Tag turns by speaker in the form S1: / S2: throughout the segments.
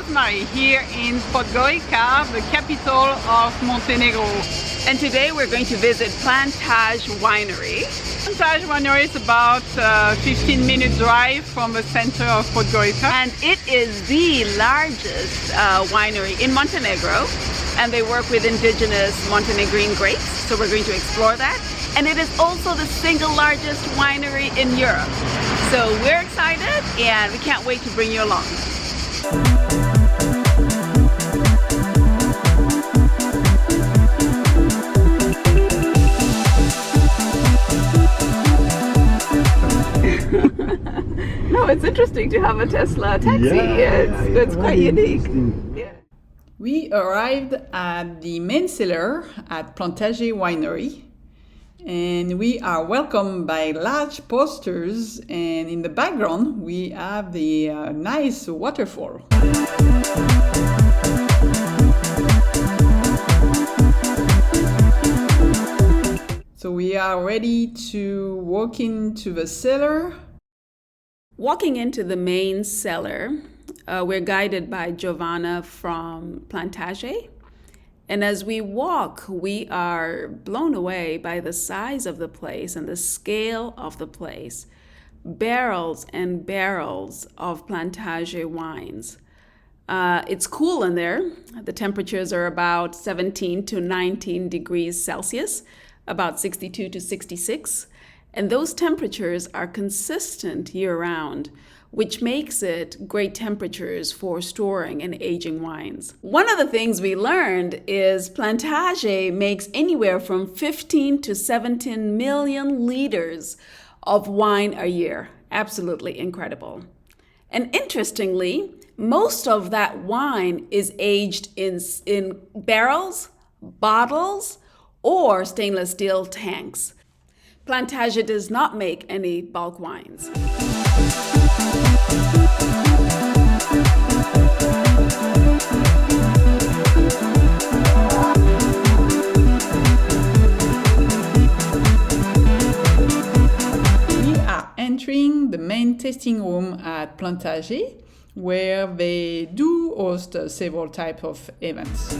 S1: Rosemary here in Podgorica, the capital of Montenegro. And today we're going to visit Plantaze Winery. Plantaze Winery is about a 15-minute drive from the center of Podgorica. And it is the largest winery in Montenegro. And they work with indigenous Montenegrin grapes. So we're going to explore that. And it is also the single largest winery in Europe. So we're excited and we can't wait to bring you along. No, it's interesting to have a Tesla taxi. It's quite unique. Yeah. We arrived at the main cellar at Plantaze Winery. And we are welcomed by large posters, and in the background we have the nice waterfall. So we are ready to walk into the cellar. Walking into the main cellar, we're guided by Giovanna from Plantaze. And as we walk, we are blown away by the size of the place and the scale of the place. Barrels and barrels of Plantaze wines. It's cool in there. The temperatures are about 17 to 19 degrees Celsius, about 62 to 66. And those temperatures are consistent year-round, which makes it great temperatures for storing and aging wines. One of the things we learned is Plantaze makes anywhere from 15 to 17 million liters of wine a year. Absolutely incredible. And interestingly, most of that wine is aged in barrels, bottles, or stainless steel tanks. Plantaze does not make any bulk wines. Entering the main tasting room at Plantaze, where they do host several types of events.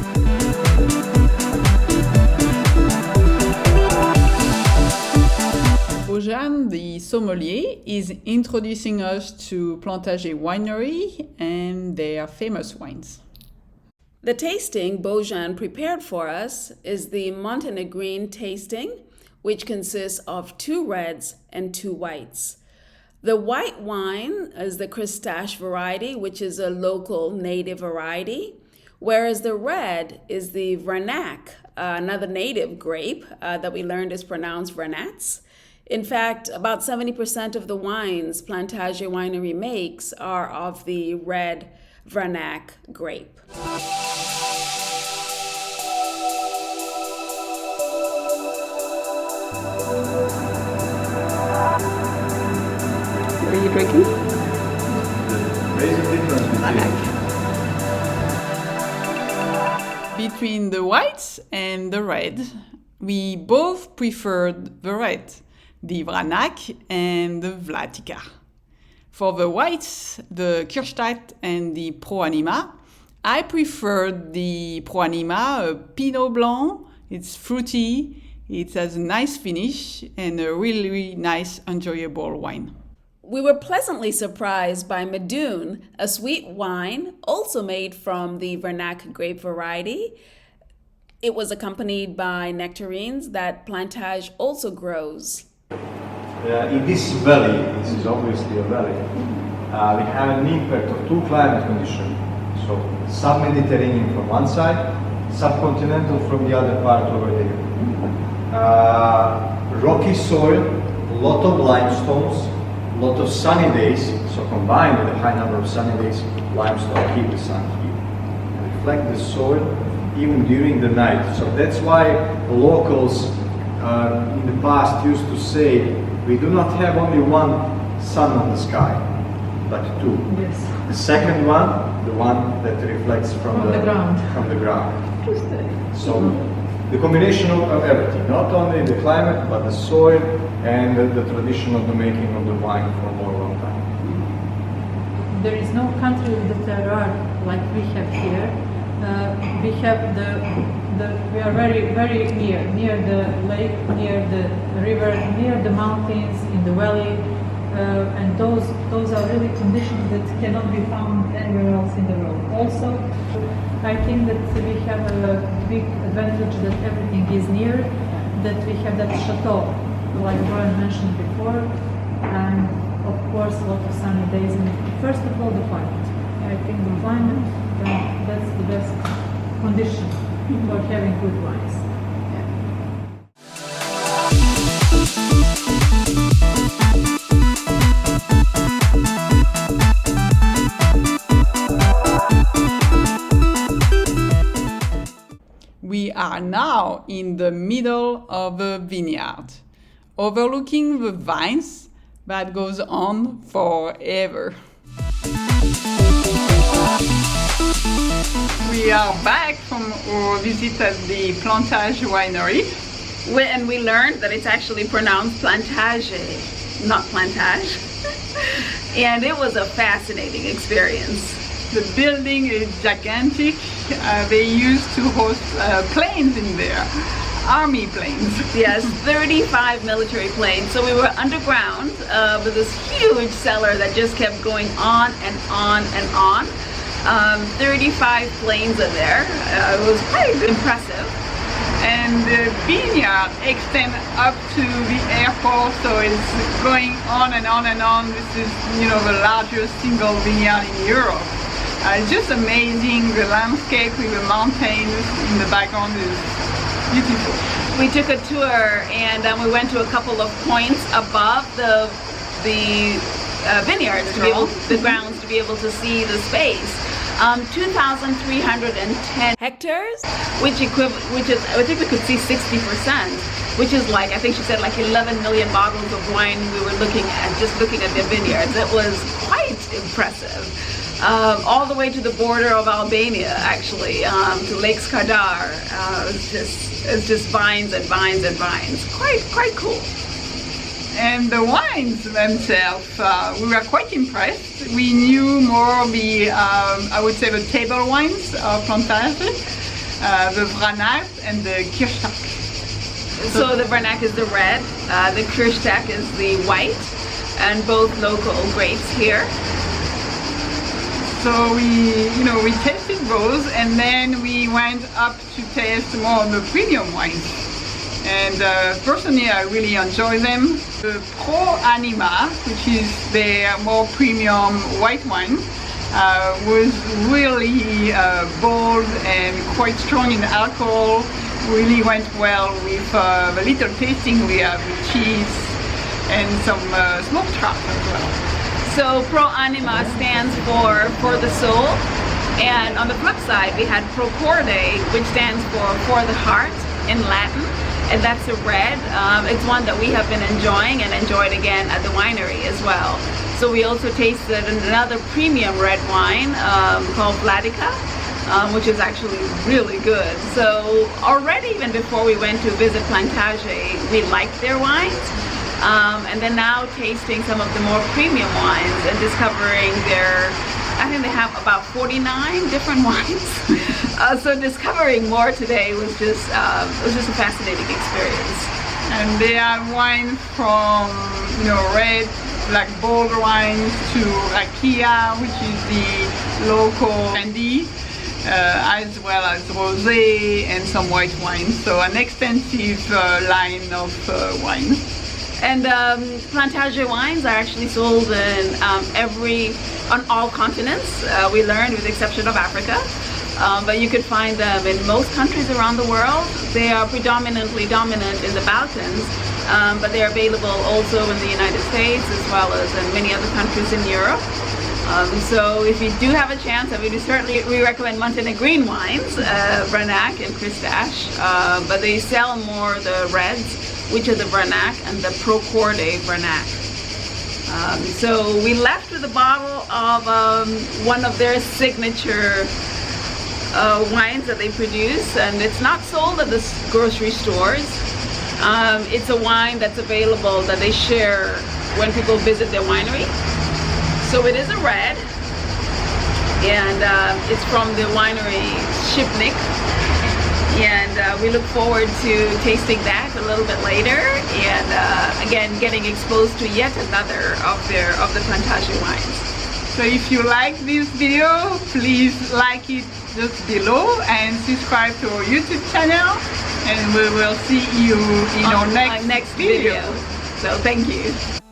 S1: Bojan, the sommelier, is introducing us to Plantaze Winery and their famous wines. The tasting Bojan prepared for us is the Montenegrin tasting, which consists of 2 reds and 2 whites. The white wine is the Kristash variety, which is a local native variety, whereas the red is the Vranac, another native grape that we learned is pronounced Vranac. In fact, about 70% of the wines Plantaze Winery makes are of the red Vranac grape. What are you drinking? Between the whites and the red, we both preferred the red, the Vranac and the Vlatika. For the whites, the Kirchstadt and the Pro Anima, I preferred the Pro Anima Pinot Blanc. It's fruity, it has a nice finish, and a really nice, enjoyable wine. We were pleasantly surprised by Medoun, a sweet wine also made from the Vranac grape variety. It was accompanied by nectarines that Plantaze also grows.
S2: In this valley, this is obviously a valley, we have an impact of 2 climate conditions. So sub-Mediterranean from one side, subcontinental from the other part over there. Rocky soil, a lot of limestones, a lot of sunny days, so combined with a high number of sunny days, limestone keep the sun here and reflect the soil even during the night. So that's why the locals in the past used to say, we do not have only one sun on the sky, but 2.
S3: Yes.
S2: The second one, the one that reflects from the ground.
S3: Interesting.
S2: So the combination of everything, not only the climate, but the soil and the tradition of the making of the wine for a more long time.
S3: there is no country with the terroir like we have here. We have we are very near the lake, near the river, near the mountains, in the valley, and those are really conditions that cannot be found anywhere else in the world. Also, I think that we have a big advantage that everything is near, that we have that chateau, like Brian mentioned before, and of course a lot of sunny days. And first of all, the climate. I think the climate, that's the best condition for having good wines.
S1: We are now in the middle of a vineyard, overlooking the vines that goes on forever. We are back from our visit at the Plantaze Winery, and we learned that it's actually pronounced Plantaze, not Plantage. And it was a fascinating experience. The building is gigantic. They used to host planes in there, army planes.
S4: Yes, 35 military planes. So we were underground with this huge cellar that just kept going on and on and on. 35 planes in there. It was quite impressive.
S1: And the vineyard extends up to the airport, so it's going on and on and on. This is, the largest single vineyard in Europe. It's just amazing. The landscape with the mountains in the background is beautiful.
S4: We took a tour and we went to a couple of points above the vineyards, the grounds, to be able to see the space. 2,310 hectares, which is, I think we could see 60%, which is like, I think she said like 11 million bottles of wine we were looking at, just looking at the vineyards. It was quite impressive. All the way to the border of Albania, actually, to Lake Skadar. It's just vines and vines and vines. Quite cool.
S1: And the wines themselves, we were quite impressed. We knew more of the, I would say, the table wines of Plantaze, the Vranac and the Kirchstag.
S4: So the Vranac is the red, the Kirchstag is the white, and both local grapes here.
S1: So we tasted those, and then we went up to taste more of the premium wines. And personally, I really enjoy them. The Pro Anima, which is their more premium white wine, was really bold and quite strong in alcohol. Really went well with the little tasting we have with cheese and some smoked trout as well.
S4: So Pro Anima stands for the soul, and on the flip side we had Pro Corde, which stands for the heart in Latin, and that's a red. It's one that we have been enjoying and enjoyed again at the winery as well. So we also tasted another premium red wine called Vlatika, which is actually really good. So already, even before we went to visit Plantaze, we liked their wines. And then now tasting some of the more premium wines and discovering I think they have about 49 different wines. So discovering more today was just a fascinating experience.
S1: And they have wine from red, like bold wines, to rakia, which is the local brandy, as well as rosé and some white wine. So an extensive line of wines.
S4: And Plantaze wines are actually sold in on all continents. We learned, with the exception of Africa, but you could find them in most countries around the world. They are predominantly dominant in the Balkans, but they are available also in the United States as well as in many other countries in Europe. So if you do have a chance, we recommend Montenegrine wines, Vranac and Kirchstag, but they sell more the reds, which are the Vranac and the Pro Corde Vranac. So we left with a bottle of one of their signature wines that they produce, and it's not sold at the grocery stores. It's a wine that's available that they share when people visit their winery. So it is a red, and it's from the winery Shipnik. And we look forward to tasting that a little bit later, and again getting exposed to yet another of the Plantaze wines.
S5: So if you like this video, please like it just below and subscribe to our YouTube channel, and we will see you in our next video.
S4: So thank you.